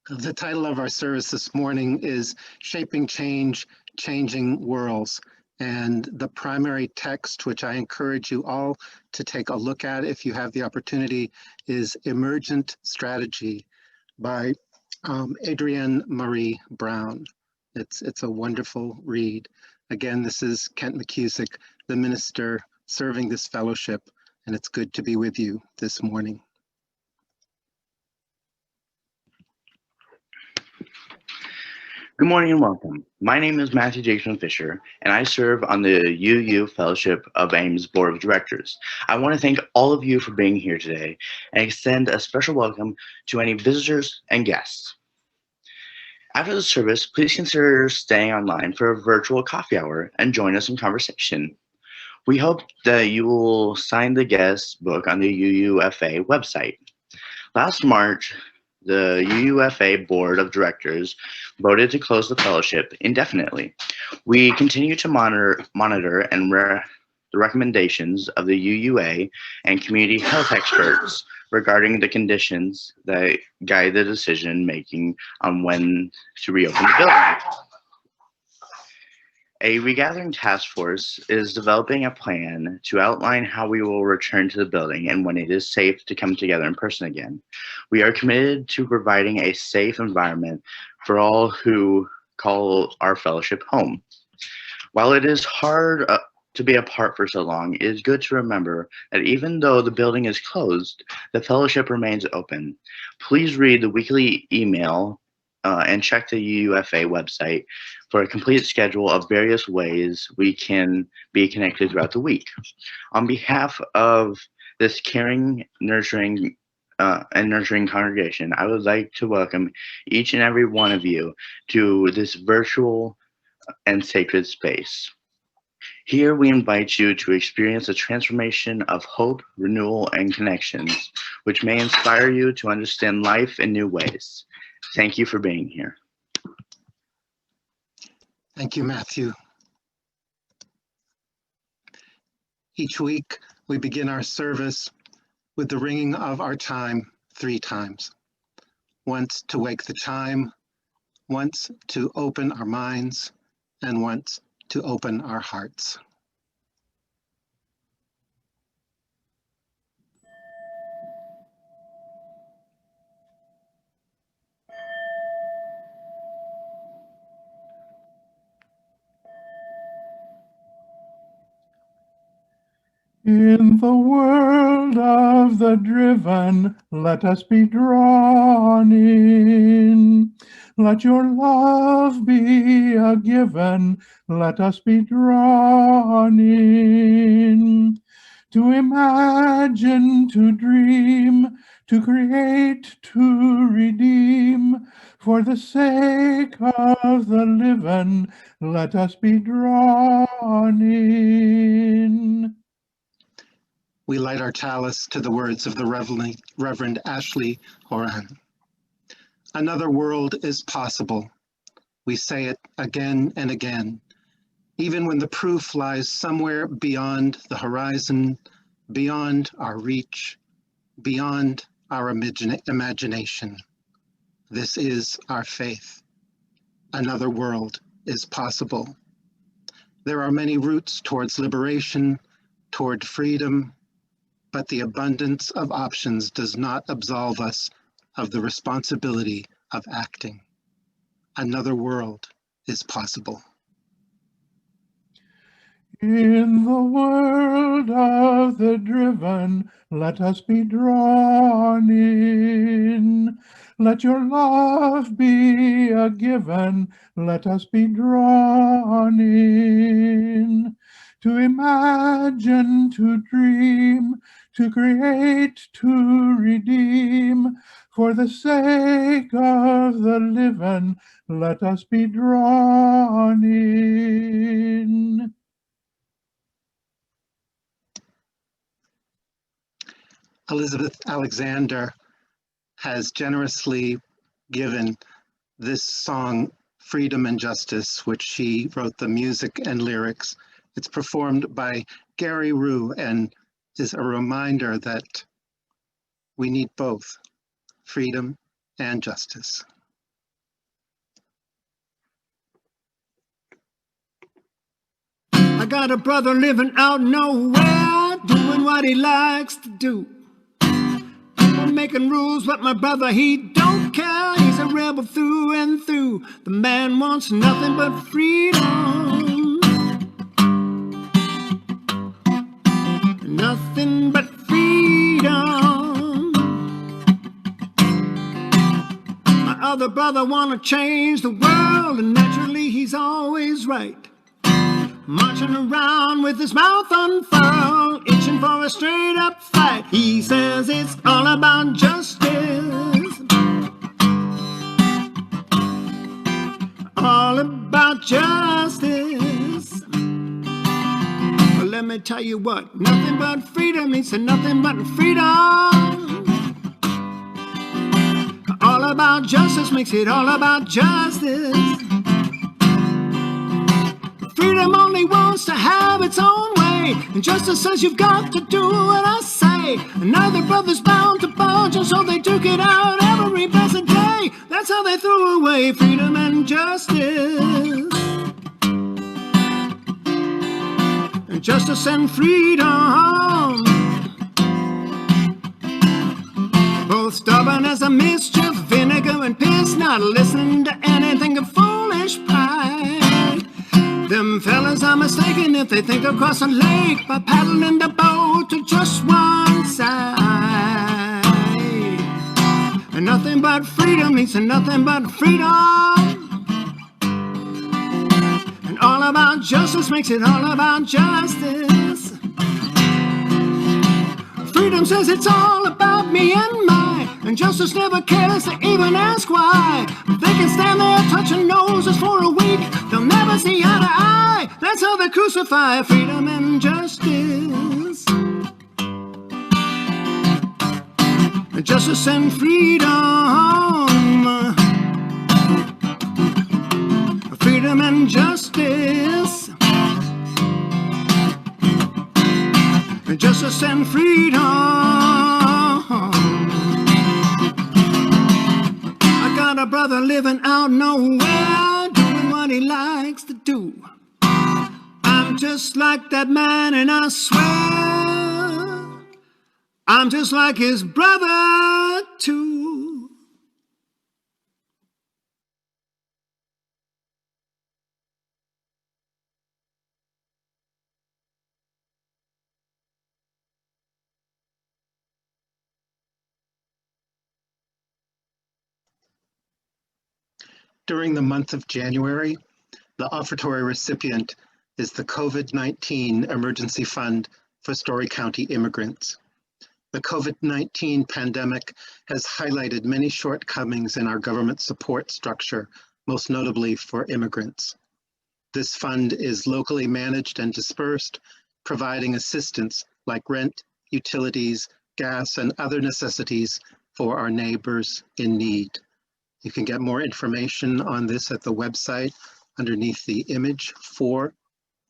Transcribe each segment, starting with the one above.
The title of our service this morning is Shaping Change, Changing Worlds. And the primary text, which I encourage you all to take a look at if you have the opportunity, is Emergent Strategy by Adrienne Marie Brown. It's a wonderful read. Again, this is Kent McCusick, the minister serving this fellowship, and it's good to be with you this morning. Good morning and welcome. My name is Matthew Jason Fisher, and I serve on the UU Fellowship of AIM's Board of Directors. I want to thank all of you for being here today and extend a special welcome to any visitors and guests. After the service, please consider staying online for a virtual coffee hour and join us in conversation. We hope that you will sign the guest book on the UUFA website. Last March, the UUFA Board of Directors voted to close the fellowship indefinitely. We continue to monitor and the recommendations of the UUA and community health experts regarding the conditions that guide the decision making on when to reopen the building. A regathering task force is developing a plan to outline how we will return to the building and when it is safe to come together in person again. We are committed to providing a safe environment for all who call our fellowship home. While it is hard to be apart for so long, it is good to remember that even though the building is closed, the fellowship remains open. Please read the weekly email and check the UUFA website for a complete schedule of various ways we can be connected throughout the week. On behalf of this caring, nurturing congregation, I would like to welcome each and every one of you to this virtual and sacred space. Here we invite you to experience a transformation of hope, renewal, and connections, which may inspire you to understand life in new ways. Thank you for being here. Thank you, Matthew. Each week, we begin our service with the ringing of our chime 3 times. Once to wake the chime, once to open our minds, and once to open our hearts. In the world of the driven, let us be drawn in. Let your love be a given, let us be drawn in. To imagine, to dream, to create, to redeem, for the sake of the living, let us be drawn in. We light our chalice to the words of the Reverend Ashley Horan. Another world is possible. We say it again and again, even when the proof lies somewhere beyond the horizon, beyond our reach, beyond our imagination. This is our faith. Another world is possible. There are many routes towards liberation, toward freedom, but the abundance of options does not absolve us of the responsibility of acting. Another world is possible. In the world of the driven, let us be drawn in. Let your love be a given, let us be drawn in. To imagine, to dream, to create, to redeem, for the sake of the living, let us be drawn in. Elizabeth Alexander has generously given this song, Freedom and Justice, which she wrote the music and lyrics. It's performed by Gary Rue and is a reminder that we need both freedom and justice. I got a brother living out nowhere, doing what he likes to do. People making rules, but my brother, he don't care. He's a rebel through and through. The man wants nothing but freedom. Nothing but freedom. My other brother wanna change the world, and naturally he's always right. Marching around with his mouth unfurled, itching for a straight up fight. He says it's all about justice. All about justice. Well, let me tell you what, nothing but freedom means nothing but freedom. All about justice makes it all about justice. Freedom only wants to have its own way, and justice says you've got to do what I say. And neither brother's bound to budge, and so they took it out every blessed day. That's how they threw away freedom and justice. And justice and freedom, both stubborn as a mischief, vinegar and piss, not listening to anything of foolish pride. Them fellas are mistaken if they think they'll cross a lake by paddling the boat to just one side. And nothing but freedom means nothing but freedom. And all about justice makes it all about justice. Freedom says it's all about me and mine, and justice never cares to even ask why. They can stand there touching noses for a week, they'll never see eye to eye. That's how they crucify freedom and justice. Justice and freedom. Freedom and justice. Justice and freedom. I got a brother living out nowhere, doing what he likes to do. I'm just like that man, and I swear I'm just like his brother too. During the month of January, the offertory recipient is the COVID-19 Emergency Fund for Story County immigrants. The COVID-19 pandemic has highlighted many shortcomings in our government support structure, most notably for immigrants. This fund is locally managed and dispersed, providing assistance like rent, utilities, gas, and other necessities for our neighbors in need. You can get more information on this at the website underneath the image for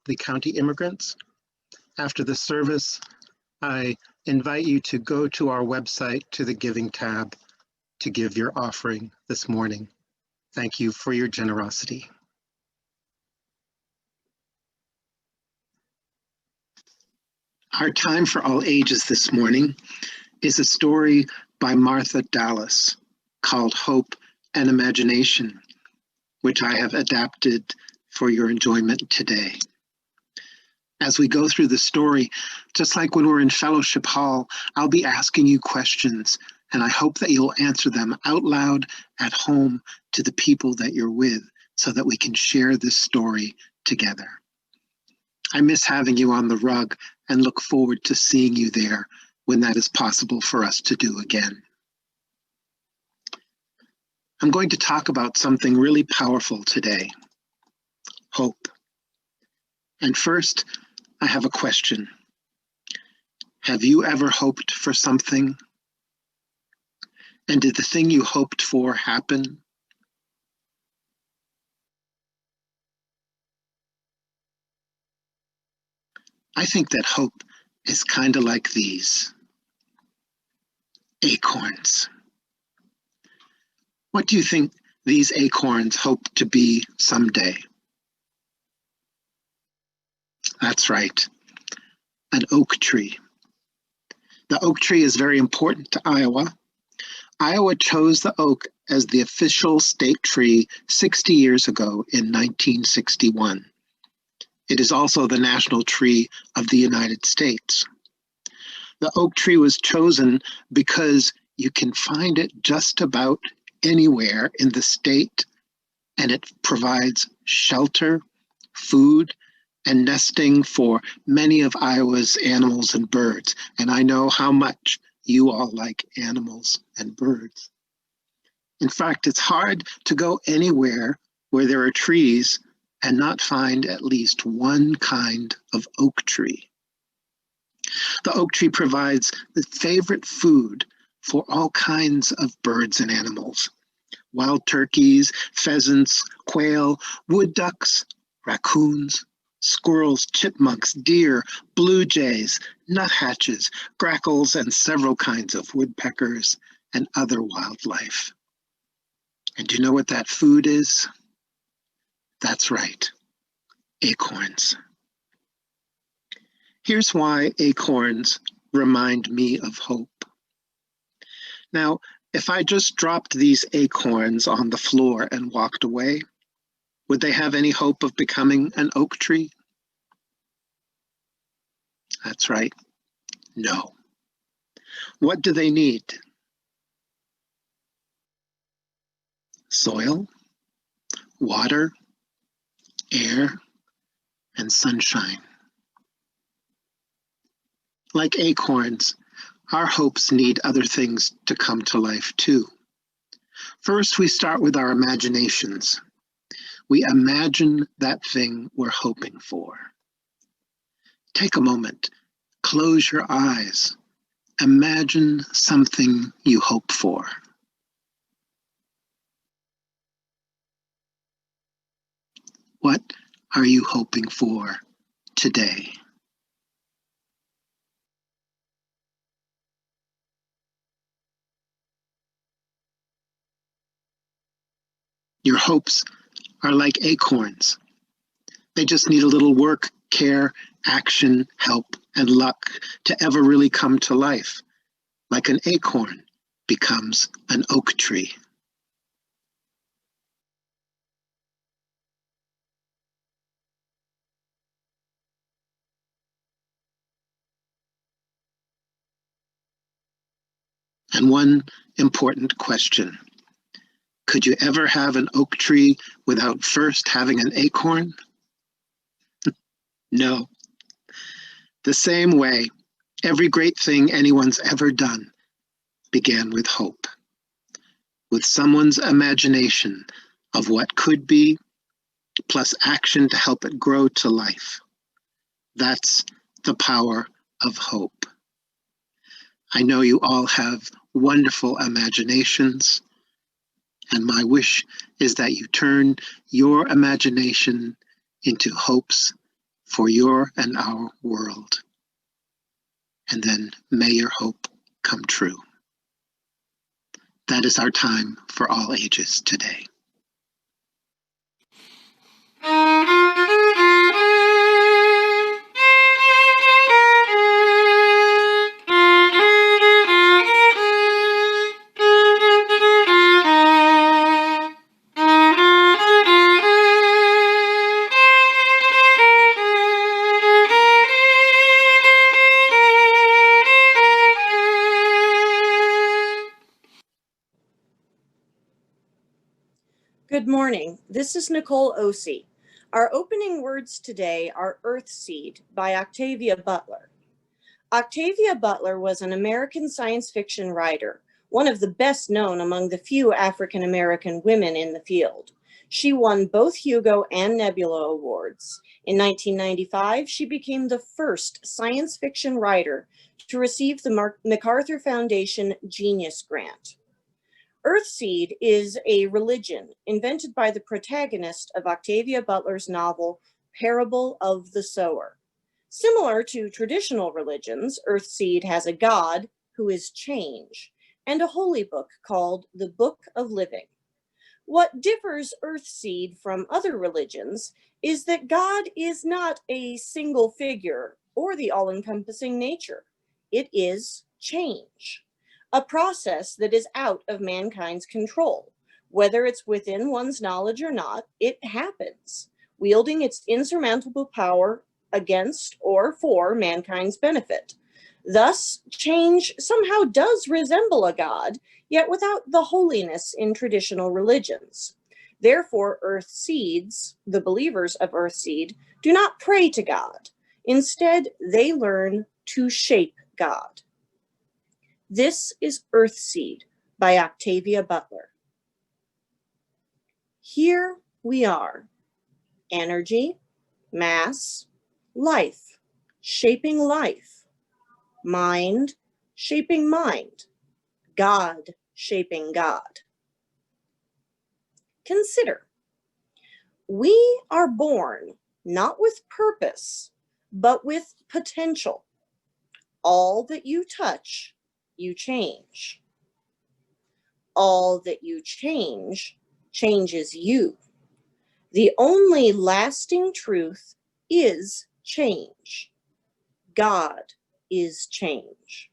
the county immigrants. After the service, I invite you to go to our website to the Giving tab to give your offering this morning. Thank you for your generosity. Our time for all ages this morning is a story by Martha Dallas called Hope and Imagination, which I have adapted for your enjoyment today. As we go through the story, just like when we're in Fellowship Hall, I'll be asking you questions, and I hope that you'll answer them out loud at home to the people that you're with so that we can share this story together. I miss having you on the rug and look forward to seeing you there when that is possible for us to do again. I'm going to talk about something really powerful today, hope. And first, I have a question. Have you ever hoped for something? And did the thing you hoped for happen? I think that hope is kind of like these acorns. What do you think these acorns hope to be someday? That's right, an oak tree. The oak tree is very important to Iowa. Iowa chose the oak as the official state tree 60 years ago in 1961. It is also the national tree of the United States. The oak tree was chosen because you can find it just about anywhere in the state, and it provides shelter, food, and nesting for many of Iowa's animals and birds. And I know how much you all like animals and birds. In fact, it's hard to go anywhere where there are trees and not find at least one kind of oak tree. The oak tree provides the favorite food for all kinds of birds and animals. Wild turkeys, pheasants, quail, wood ducks, raccoons, squirrels, chipmunks, deer, blue jays, nuthatches, grackles, and several kinds of woodpeckers and other wildlife. And do you know what that food is? That's right, acorns. Here's why acorns remind me of hope. Now, if I just dropped these acorns on the floor and walked away, would they have any hope of becoming an oak tree? That's right, no. What do they need? Soil, water, air, and sunshine. Like acorns, our hopes need other things to come to life too. First, we start with our imaginations. We imagine that thing we're hoping for. Take a moment, close your eyes, imagine something you hope for. What are you hoping for today? Your hopes are like acorns. They just need a little work, care, action, help, and luck to ever really come to life, like an acorn becomes an oak tree. And one important question. Could you ever have an oak tree without first having an acorn? No. The same way, every great thing anyone's ever done began with hope, with someone's imagination of what could be, plus action to help it grow to life. That's the power of hope. I know you all have wonderful imaginations, and my wish is that you turn your imagination into hopes for your and our world. And then may your hope come true. That is our time for all ages today. Good morning. This is Nicole Osee. Our opening words today are Earthseed by Octavia Butler. Octavia Butler was an American science fiction writer, one of the best known among the few African American women in the field. She won both Hugo and Nebula Awards. In 1995, she became the first science fiction writer to receive the MacArthur Foundation Genius Grant. Earthseed is a religion invented by the protagonist of Octavia Butler's novel, Parable of the Sower. Similar to traditional religions, Earthseed has a god, who is change, and a holy book called the Book of Living. What differs Earthseed from other religions is that God is not a single figure or the all-encompassing nature. It is change, a process that is out of mankind's control. Whether it's within one's knowledge or not, it happens, wielding its insurmountable power against or for mankind's benefit. Thus, change somehow does resemble a god, yet without the holiness in traditional religions. Therefore, Earthseeds, the believers of Earthseed, do not pray to God. Instead, they learn to shape God. This is Earthseed by Octavia Butler. Here we are. Energy, mass, life, shaping life. Mind, shaping mind. God, shaping God. Consider, we are born not with purpose, but with potential. All that you touch, you change. All that you change, changes you. The only lasting truth is change. God is change.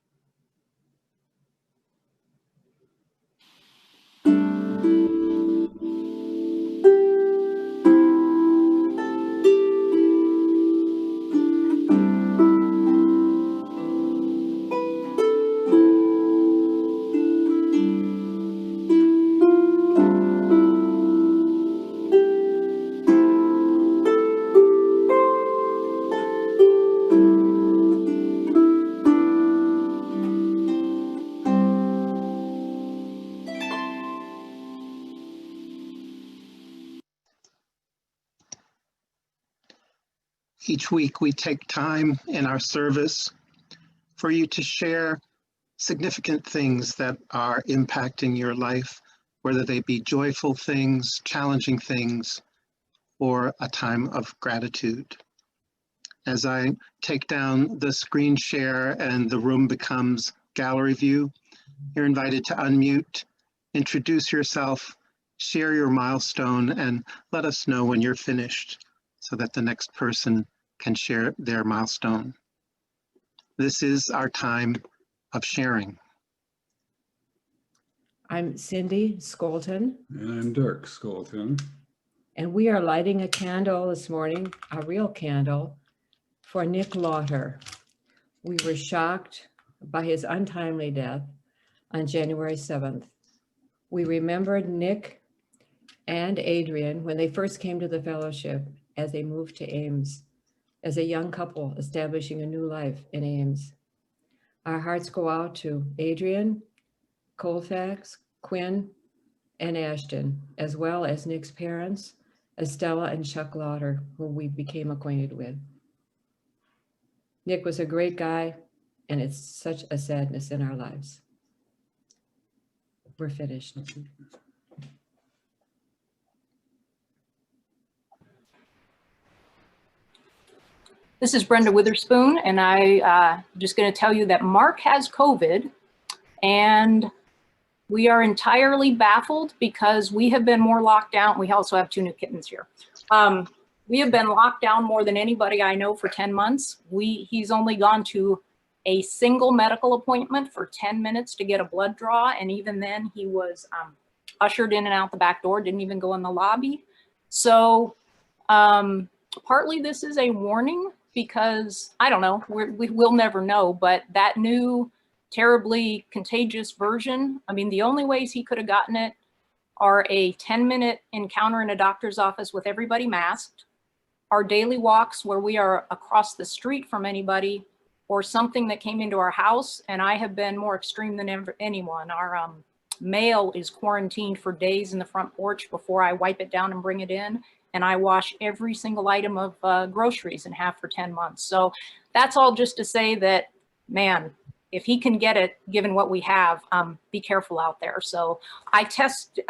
Each week we take time in our service for you to share significant things that are impacting your life, whether they be joyful things, challenging things, or a time of gratitude. As I take down the screen share and the room becomes gallery view, you're invited to unmute, introduce yourself, share your milestone, and let us know when you're finished so that the next person can share their milestone. This is our time of sharing. I'm Cindy Skolton, And I'm Dirk Skolton. and we are lighting a candle this morning, a real candle, for Nick Lauter. We were shocked by his untimely death on January 7th. We remembered Nick and Adrian when they first came to the fellowship as they moved to Ames, as a young couple establishing a new life in Ames. Our hearts go out to Adrian, Colfax, Quinn, and Ashton, as well as Nick's parents, Estella and Chuck Lauter, who we became acquainted with. Nick was a great guy, and it's such a sadness in our lives. We're finished. This is Brenda Witherspoon, and I'm just going to tell you that Mark has COVID, and we are entirely baffled because we have been more locked down. We also have 2 new kittens here. We have been locked down more than anybody I know for 10 months. He's only gone to a single medical appointment for 10 minutes to get a blood draw, and even then he was ushered in and out the back door, didn't even go in the lobby. So partly this is a warning because, I don't know, we will never know, but that new terribly contagious version, I mean, the only ways he could have gotten it are a 10-minute encounter in a doctor's office with everybody masked, our daily walks where we are across the street from anybody, or something that came into our house. And I have been more extreme than anyone. Our mail is quarantined for days in the front porch before I wipe it down and bring it in. And I wash every single item of groceries and have for 10 months. So that's all just to say that, man, if he can get it, given what we have, be careful out there. So I tested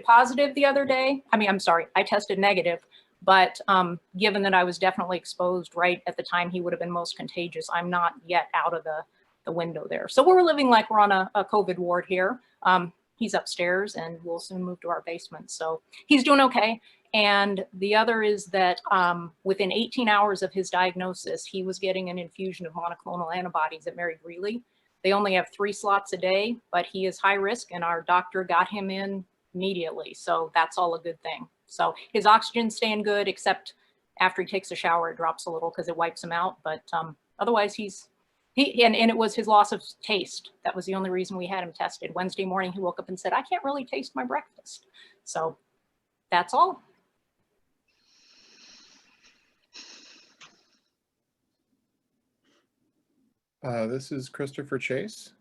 positive the other day. I tested negative, but given that I was definitely exposed right at the time he would have been most contagious, I'm not yet out of the window there. So we're living like we're on a COVID ward here. he's upstairs and will soon move to our basement. So he's doing okay. And the other is that within 18 hours of his diagnosis, he was getting an infusion of monoclonal antibodies at Mary Greeley. They only have 3 slots a day, but he is high risk and our doctor got him in immediately. So that's all a good thing. So his oxygen's staying good, except after he takes a shower, it drops a little because it wipes him out. But otherwise and it was his loss of taste. That was the only reason we had him tested. Wednesday morning, he woke up and said, I can't really taste my breakfast. So that's all. This is Christopher Chase,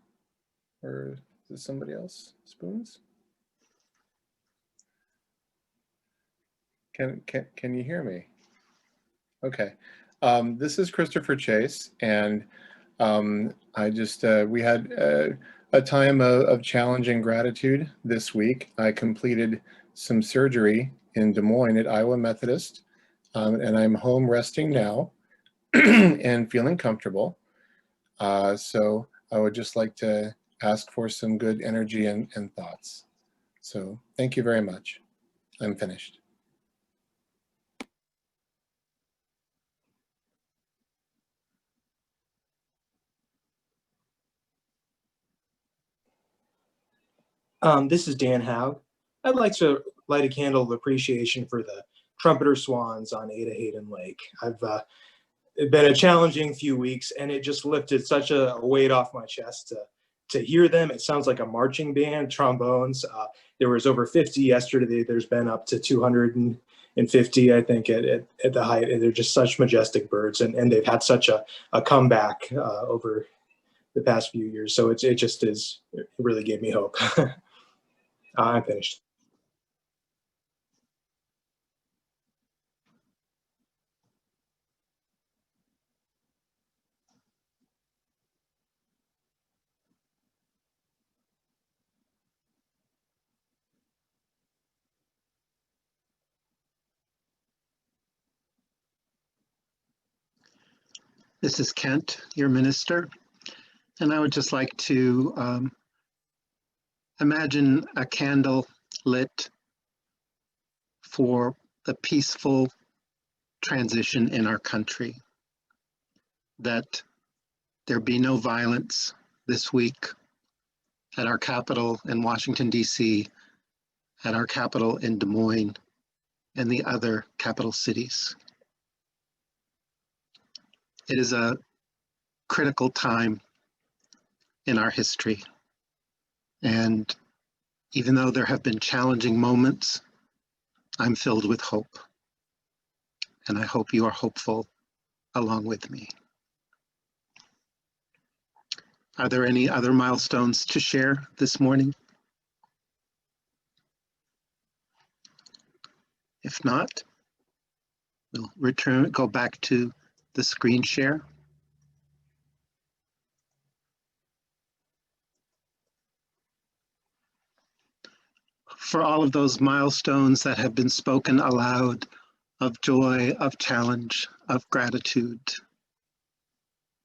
or is this somebody else? Spoons? Can you hear me? Okay. This is Christopher Chase, and I just, we had a time of challenging gratitude this week. I completed some surgery in Des Moines at Iowa Methodist, and I'm home resting now and feeling comfortable. So I would just like to ask for some good energy and thoughts. So thank you very much. I'm finished. This is Dan Haug. I'd like to light a candle of appreciation for the trumpeter swans on Ada Hayden Lake. It's been a challenging few weeks, and it just lifted such a weight off my chest to hear them. It sounds like a marching band, trombones. There was over 50 yesterday. There's been up to 250, I think, at the height. They're just such majestic birds, and they've had such a comeback over the past few years. So it really gave me hope. I'm finished. This is Kent, your minister, and I would just like to imagine a candle lit for a peaceful transition in our country, that there be no violence this week at our capital in Washington, D.C., at our capital in Des Moines, and the other capital cities. It is a critical time in our history. And even though there have been challenging moments, I'm filled with hope. And I hope you are hopeful along with me. Are there any other milestones to share this morning? If not, we'll go back to the screen share. For all of those milestones that have been spoken aloud, of joy, of challenge, of gratitude,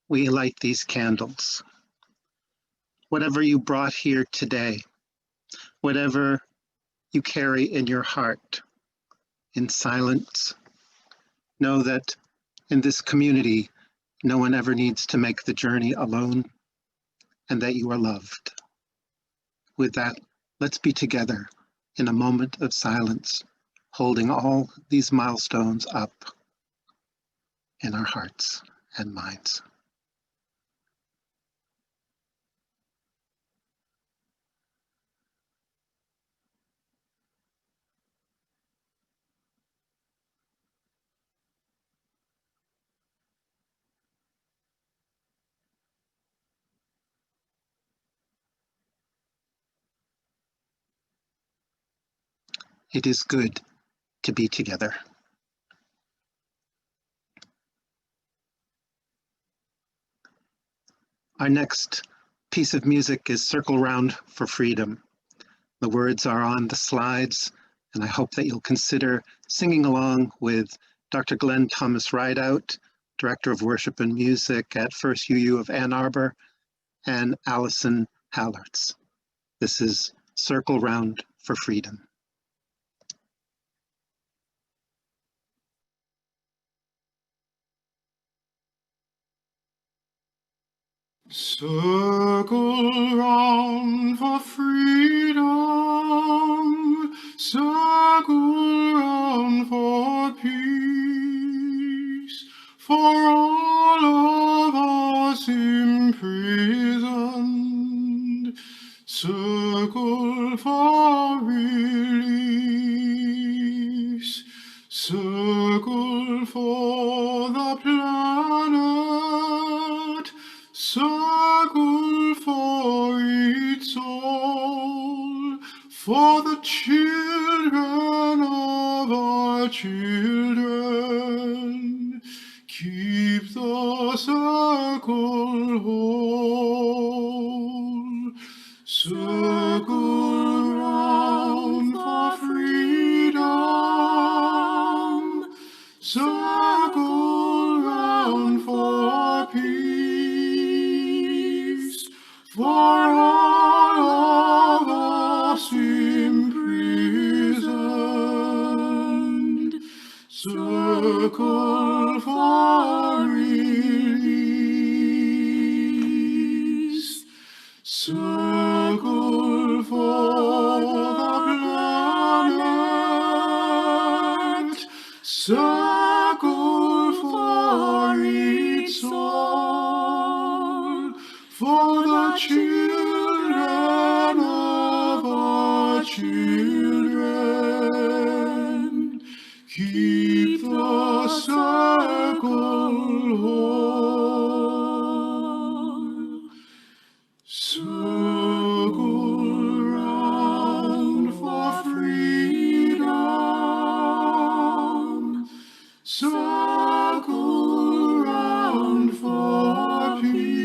we light these candles. Whatever you brought here today, whatever you carry in your heart, in silence, know that in this community, no one ever needs to make the journey alone, and that you are loved. With that, let's be together in a moment of silence, holding all these milestones up in our hearts and minds. It is good to be together. Our next piece of music is Circle Round for Freedom. The words are on the slides, and I hope that you'll consider singing along with Dr. Glenn Thomas Rideout, Director of Worship and Music at First UU of Ann Arbor, and Allison Hallertz. This is circle round for freedom. Circle round for freedom, circle round for peace, for all of us imprisoned, circle for release, circle for the planet, circle for its soul, for the children of our children. Keep the circle whole. Circle round for freedom. Circle round for peace, for all of us imprisoned. Circle for release. Circle for the planet. Circle for its soul, for the children of our children. Keep the circle whole. Circle round for freedom. Circle round for peace,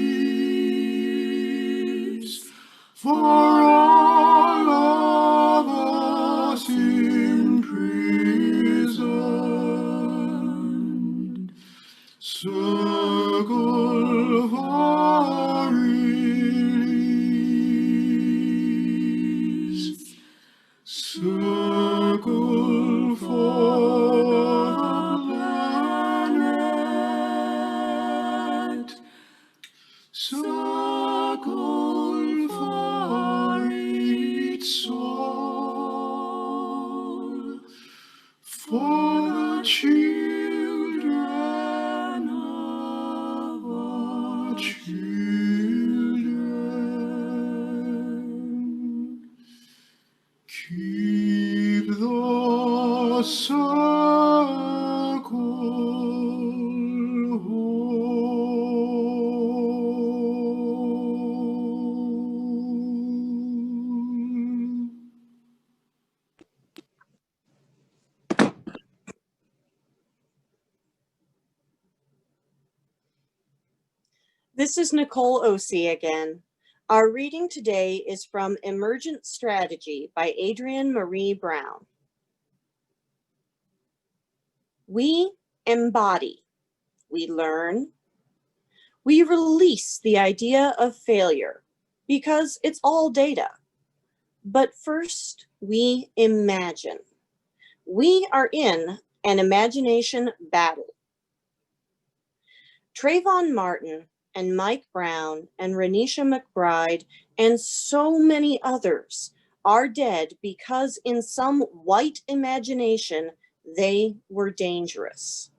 for all of us imprisoned. Circle for release. Circle for circle for its soul, for the children of our children. Keep the circle whole. This is Nicole Osei again. Our reading today is from Emergent Strategy by Adrienne Marie Brown. We embody, we learn, we release the idea of failure because it's all data. But first, we imagine. We are in an imagination battle. Trayvon Martin and Mike Brown and Renisha McBride and so many others are dead because in some white imagination, they were dangerous.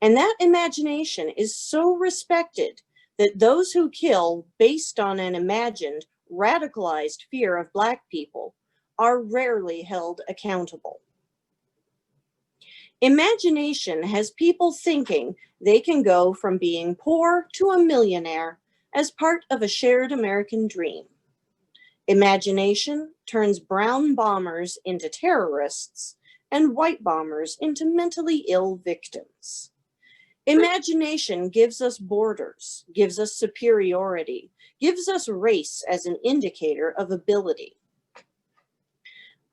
And that imagination is so respected that those who kill based on an imagined, radicalized fear of Black people are rarely held accountable. Imagination has people thinking they can go from being poor to a millionaire as part of a shared American dream. Imagination turns brown bombers into terrorists and white bombers into mentally ill victims. Imagination gives us borders, gives us superiority, gives us race as an indicator of ability.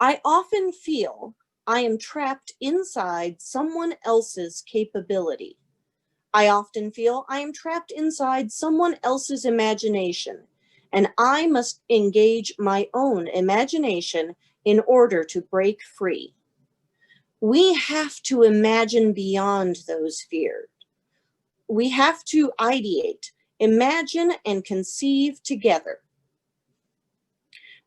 I often feel I am trapped inside someone else's capability. I often feel I am trapped inside someone else's imagination, and I must engage my own imagination in order to break free. We have to imagine beyond those fears. We have to ideate, imagine, and conceive together.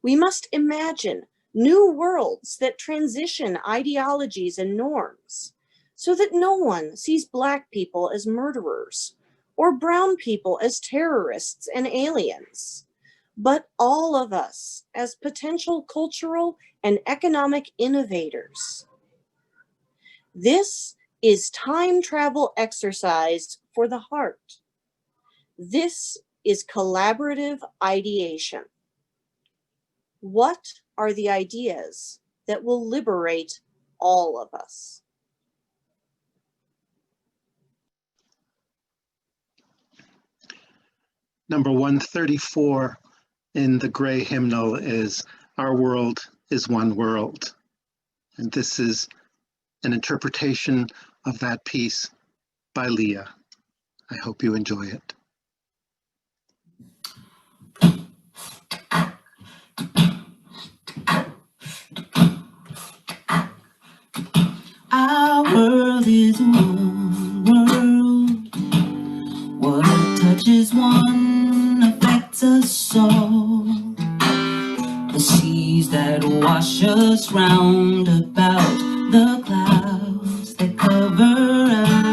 We must imagine new worlds that transition ideologies and norms so that no one sees Black people as murderers or brown people as terrorists and aliens, but all of us as potential cultural and economic innovators. This is time travel exercise for the heart. This is collaborative ideation. What are the ideas that will liberate all of us? Number 134 in the Gray hymnal is Our World is One World. And this is an interpretation of that piece by Leah. I hope you enjoy it. Our world is one world. What touches one affects us all. The seas that wash us round about, the clouds that cover us,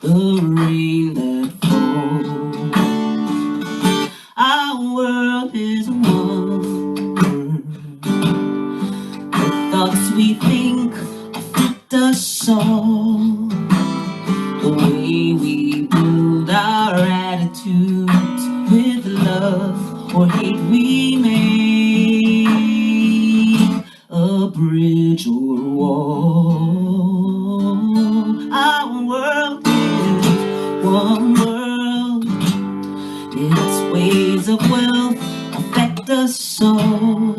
the rain that falls. Our world is one world. The thoughts we think affect us all. The way we build our attitudes with love or hate we make a bridge or wall. Our world is one world. Its ways of wealth affect us all.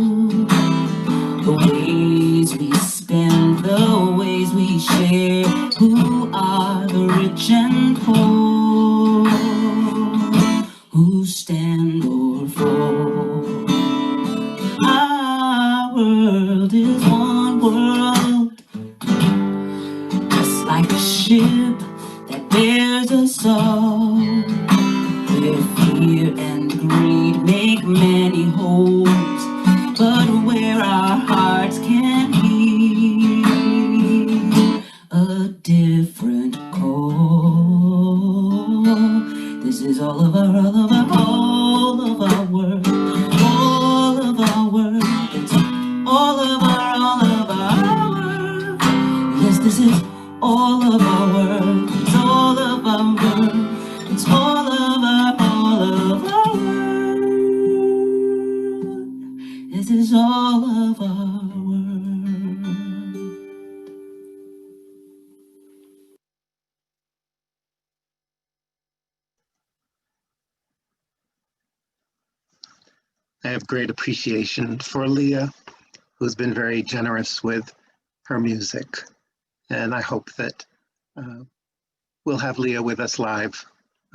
The ways we spend, the ways we share, who are the rich and poor, who stand or fall. Our world is one world, just like a ship that bears us all, where fear and greed make many holes, but where our hearts can hear a different call. This is all of our world, all of our world. It's all of our world. Yes, this is all of our world. It's all of our world. It's all of our world. This is all of our world. I have great appreciation for Leah, who's been very generous with her music. And I hope that we'll have Leah with us live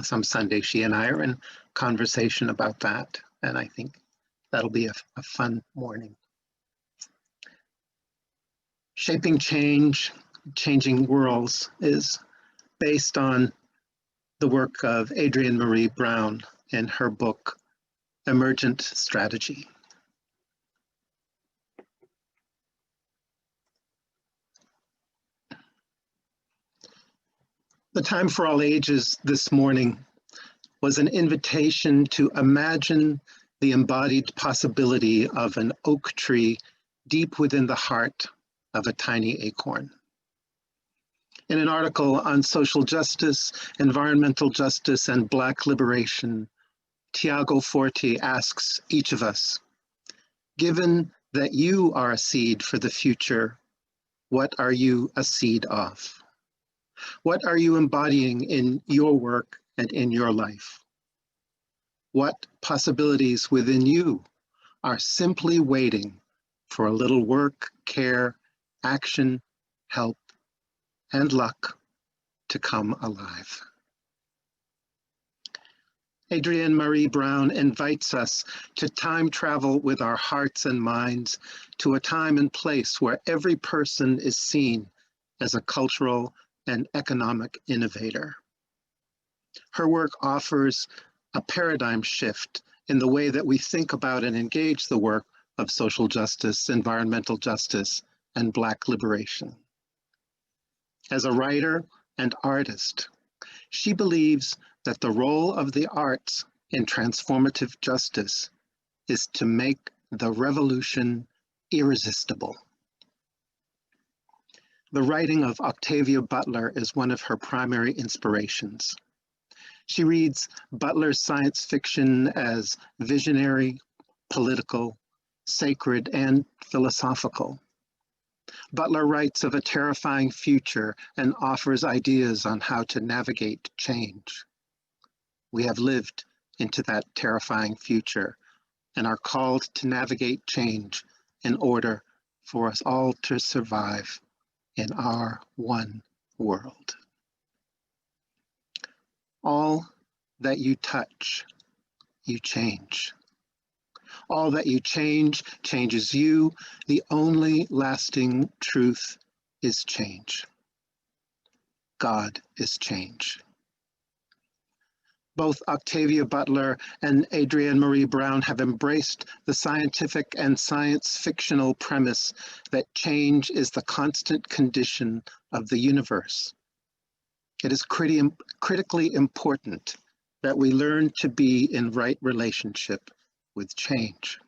some Sunday. She and I are in conversation about that. And I think that'll be a fun morning. Shaping Change, Changing Worlds is based on the work of Adrienne Maree Brown in her book, Emergent Strategy. The Time for All Ages this morning was an invitation to imagine the embodied possibility of an oak tree deep within the heart of a tiny acorn. In an article on social justice, environmental justice, and Black liberation, Tiago Forte asks each of us, given that you are a seed for the future, what are you a seed of? What are you embodying in your work and in your life? What possibilities within you are simply waiting for a little work, care, action, help, and luck to come alive? Adrienne Marie Brown invites us to time travel with our hearts and minds to a time and place where every person is seen as a cultural and economic innovator. Her work offers a paradigm shift in the way that we think about and engage the work of social justice, environmental justice, and Black liberation. As a writer and artist, she believes that the role of the arts in transformative justice is to make the revolution irresistible. The writing of Octavia Butler is one of her primary inspirations. She reads Butler's science fiction as visionary, political, sacred, and philosophical. Butler writes of a terrifying future and offers ideas on how to navigate change. We have lived into that terrifying future and are called to navigate change in order for us all to survive in our one world. All that you touch, you change. All that you change changes you. The only lasting truth is change. God is change. Both Octavia Butler and Adrienne Marie Brown have embraced the scientific and science fictional premise that change is the constant condition of the universe. It is critically important that we learn to be in right relationship with change.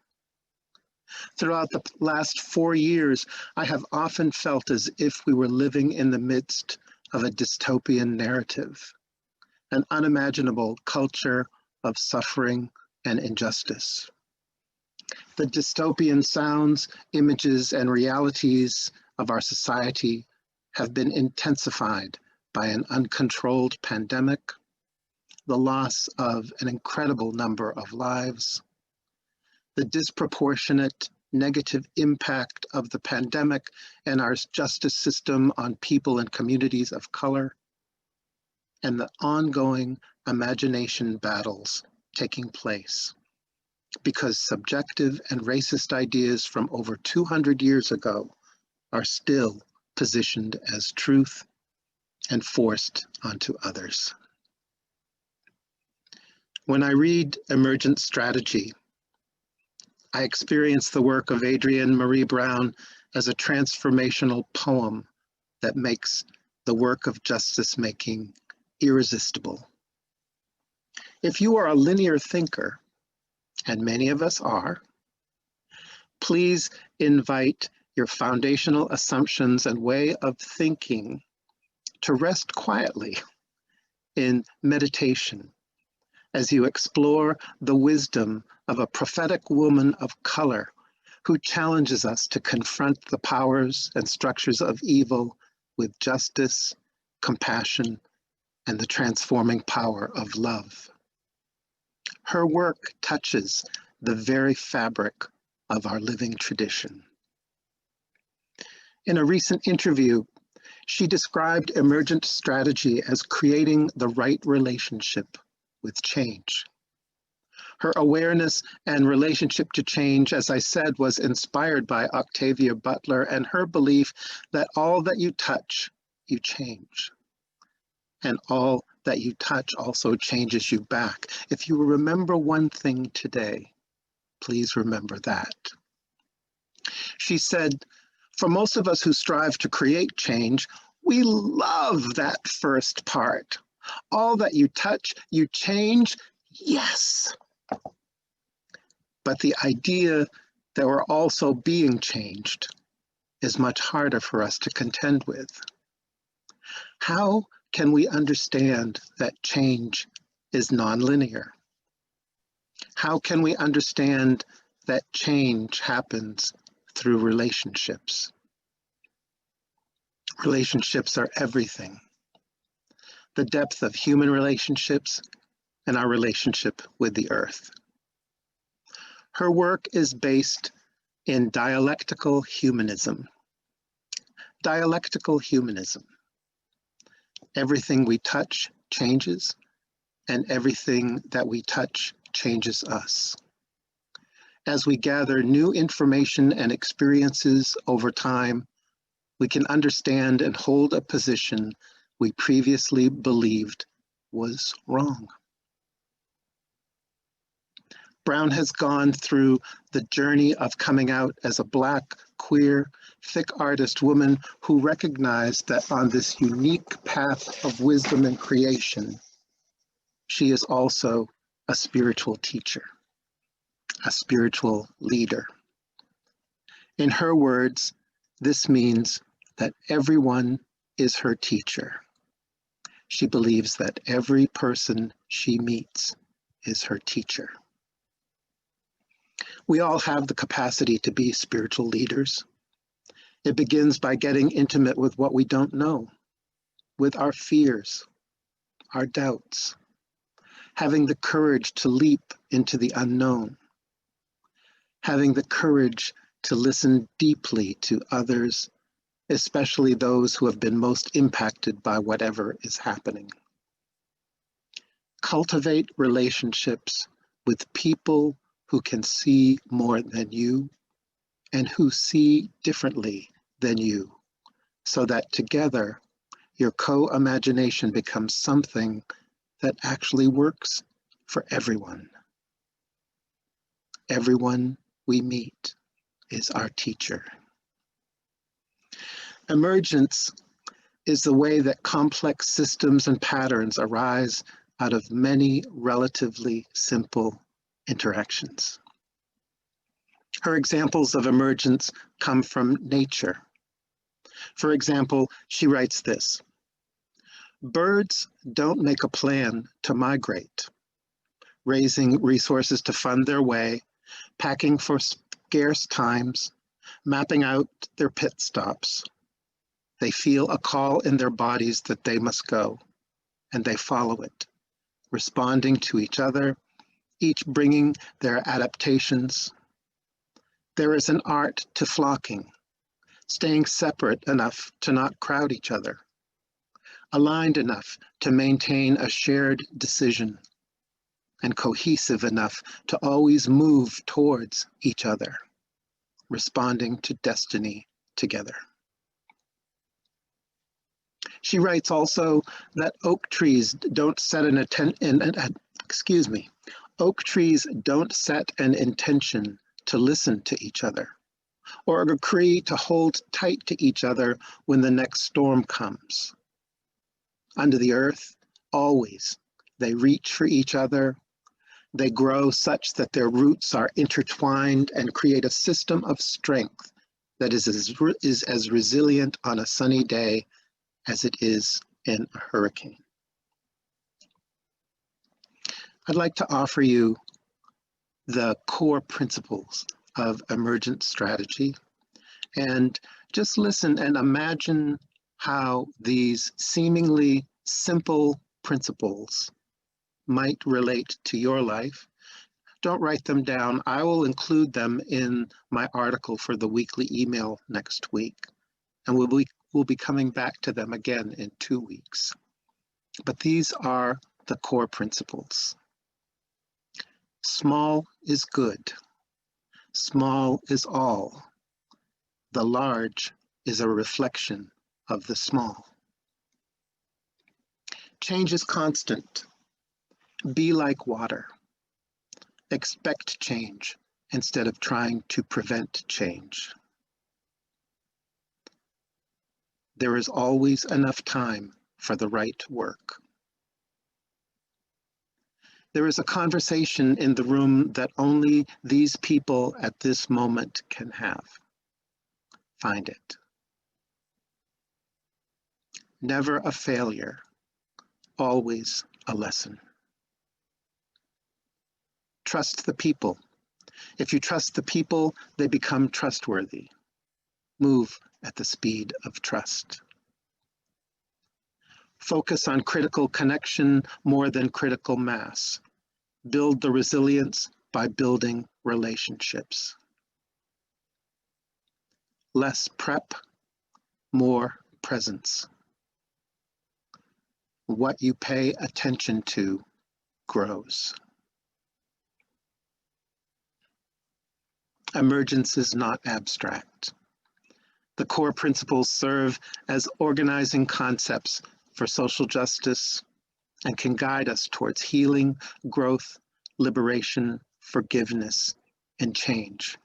Throughout the last 4 years, I have often felt as if we were living in the midst of a dystopian narrative, an unimaginable culture of suffering and injustice. The dystopian sounds, images, and realities of our society have been intensified by an uncontrolled pandemic, the loss of an incredible number of lives, the disproportionate negative impact of the pandemic and our justice system on people and communities of color, and the ongoing imagination battles taking place because subjective and racist ideas from over 200 years ago are still positioned as truth and forced onto others. When I read Emergent Strategy, I experience the work of Adrienne Marie Brown as a transformational poem that makes the work of justice making irresistible. If you are a linear thinker, and many of us are, please invite your foundational assumptions and way of thinking to rest quietly in meditation as you explore the wisdom of a prophetic woman of color who challenges us to confront the powers and structures of evil with justice, compassion, and the transforming power of love. Her work touches the very fabric of our living tradition. In a recent interview, she described Emergent Strategy as creating the right relationship with change. Her awareness and relationship to change, as I said, was inspired by Octavia Butler and her belief that all that you touch, you change. And all that you touch also changes you back. If you remember one thing today, please remember that. She said, for most of us who strive to create change, we love that first part. All that you touch, you change, yes. But the idea that we're also being changed is much harder for us to contend with. How can we understand that change is nonlinear? How can we understand that change happens through relationships? Relationships are everything. The depth of human relationships and our relationship with the earth. Her work is based in dialectical humanism. Dialectical humanism. Everything we touch changes, and everything that we touch changes us. As we gather new information and experiences over time, we can understand and hold a position we previously believed was wrong. Brown has gone through the journey of coming out as a Black, queer, thick artist woman who recognized that on this unique path of wisdom and creation, she is also a spiritual teacher, a spiritual leader. In her words, this means that everyone is her teacher. She believes that every person she meets is her teacher. We all have the capacity to be spiritual leaders. It begins by getting intimate with what we don't know, with our fears, our doubts, having the courage to leap into the unknown, having the courage to listen deeply to others, especially those who have been most impacted by whatever is happening. Cultivate relationships with people who can see more than you and who see differently than you, so that together your co-imagination becomes something that actually works for everyone. Everyone we meet is our teacher. Emergence is the way that complex systems and patterns arise out of many relatively simple interactions. Her examples of emergence come from nature. For example, she writes this: birds don't make a plan to migrate, raising resources to fund their way, packing for scarce times, mapping out their pit stops. They feel a call in their bodies that they must go, and they follow it, responding to each other, each bringing their adaptations. There is an art to flocking, staying separate enough to not crowd each other, aligned enough to maintain a shared decision, and cohesive enough to always move towards each other, responding to destiny together. She writes also that oak trees don't set an intention to listen to each other, or agree to hold tight to each other when the next storm comes. Under the earth, always, they reach for each other. They grow such that their roots are intertwined and create a system of strength that is as resilient on a sunny day as it is in a hurricane. I'd like to offer you the core principles of emergent strategy, and just listen and imagine how these seemingly simple principles might relate to your life. Don't write them down. I will include them in my article for the weekly email next week, and we'll be coming back to them again in 2 weeks. But these are the core principles. Small is good. Small is all. The large is a reflection of the small. Change is constant. Be like water. Expect change instead of trying to prevent change. There is always enough time for the right work. There is a conversation in the room that only these people at this moment can have. Find it. Never a failure, always a lesson. Trust the people. If you trust the people, they become trustworthy. Move at the speed of trust. Focus on critical connection more than critical mass. Build the resilience by building relationships. Less prep, more presence. What you pay attention to grows. Emergence is not abstract. The core principles serve as organizing concepts for social justice and can guide us towards healing, growth, liberation, forgiveness, and change.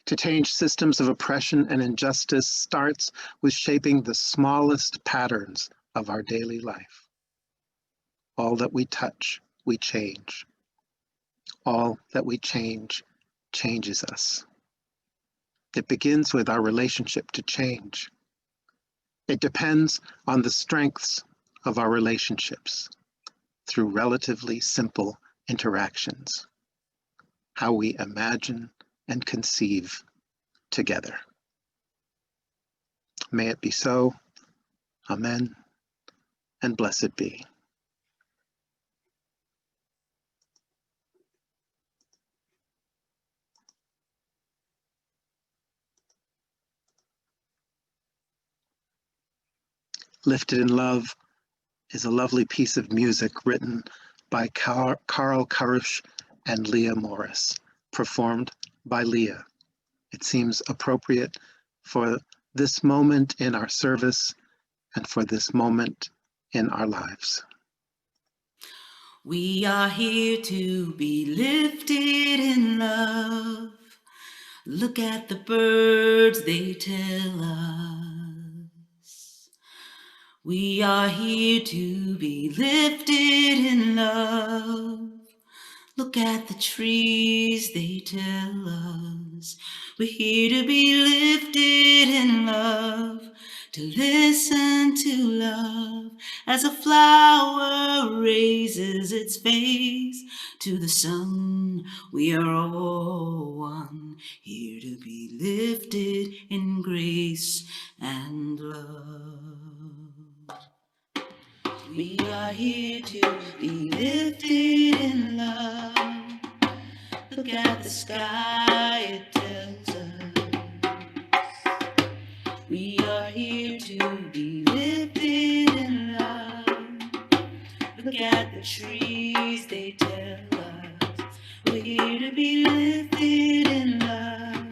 To change systems of oppression and injustice starts with shaping the smallest patterns of our daily life. All that we touch, we change. All that we change changes us. It begins with our relationship to change. It depends on the strengths of our relationships through relatively simple interactions, how we imagine and conceive together. May it be so. Amen, and blessed be. Lifted in Love is a lovely piece of music written by Carl Karush and Leah Morris, performed by Leah. It seems appropriate for this moment in our service and for this moment in our lives. We are here to be lifted in love. Look at the birds, they tell us. We are here to be lifted in love. Look at the trees, they tell us. We're here to be lifted in love, to listen to love as a flower raises its face to the sun. We are all one, here to be lifted in grace and love. We are here to be lifted in love. Look at the sky, it tells us. We are here to be lifted in love. Look at the trees, they tell us. We're here to be lifted in love,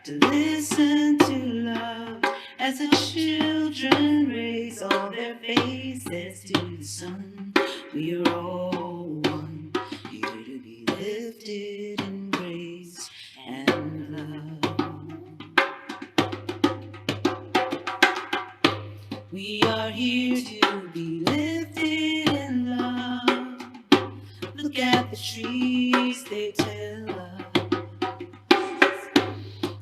to listen to love as the children raise all their faces to the sun. We are all one, here to be lifted in grace and love. We are here to be lifted in love. Look at the trees, they tell us.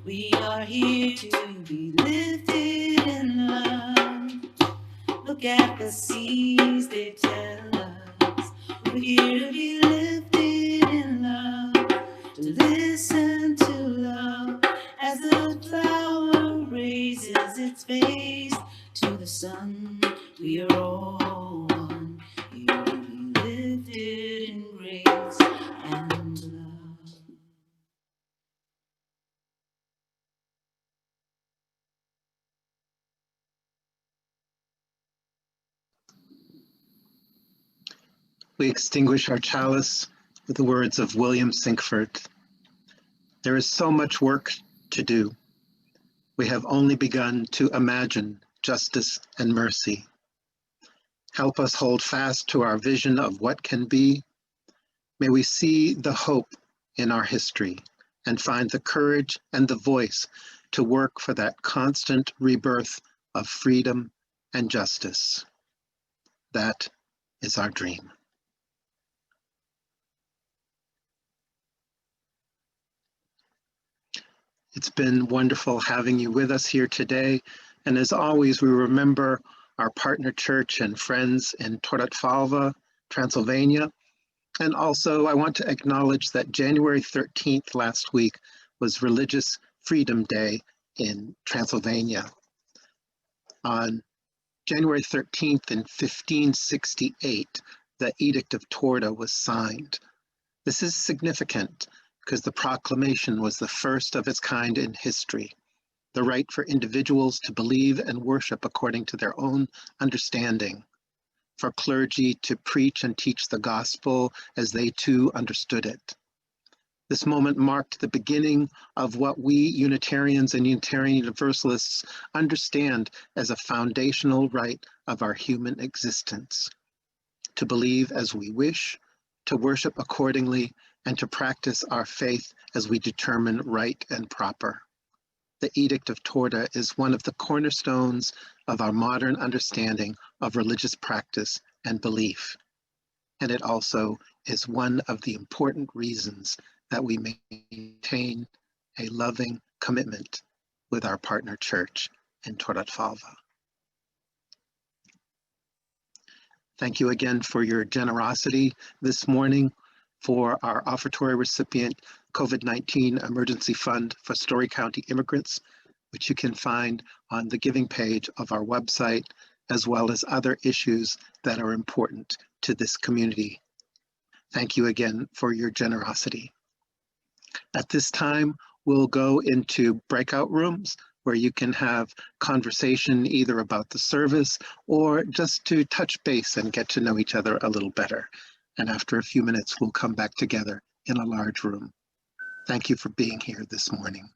We are here to be lifted in love. Look at the seas, they tell us. We're here to be lifted in love, to listen to love as the flower raises its face to the sun. We are all one, here to be lifted in grace and love. We extinguish our chalice with the words of William Sinkford. There is so much work to do. We have only begun to imagine justice and mercy. Help us hold fast to our vision of what can be. May we see the hope in our history and find the courage and the voice to work for that constant rebirth of freedom and justice. That is our dream. It's been wonderful having you with us here today. And as always, we remember our partner church and friends in Torratfalva, Transylvania. And also I want to acknowledge that January 13th last week was Religious Freedom Day in Transylvania. On January 13th in 1568, the Edict of Torda was signed. This is significant because the proclamation was the first of its kind in history. The right for individuals to believe and worship according to their own understanding, for clergy to preach and teach the gospel as they too understood it. This moment marked the beginning of what we Unitarians and Unitarian Universalists understand as a foundational right of our human existence: to believe as we wish, to worship accordingly, and to practice our faith as we determine right and proper. The Edict of Torda is one of the cornerstones of our modern understanding of religious practice and belief. And it also is one of the important reasons that we maintain a loving commitment with our partner church in Torradalva. Thank you again for your generosity this morning for our offertory recipient COVID-19 Emergency Fund for Story County immigrants, which you can find on the giving page of our website, as well as other issues that are important to this community. Thank you again for your generosity. At this time, we'll go into breakout rooms where you can have conversation either about the service or just to touch base and get to know each other a little better. And after a few minutes, we'll come back together in a large room. Thank you for being here this morning.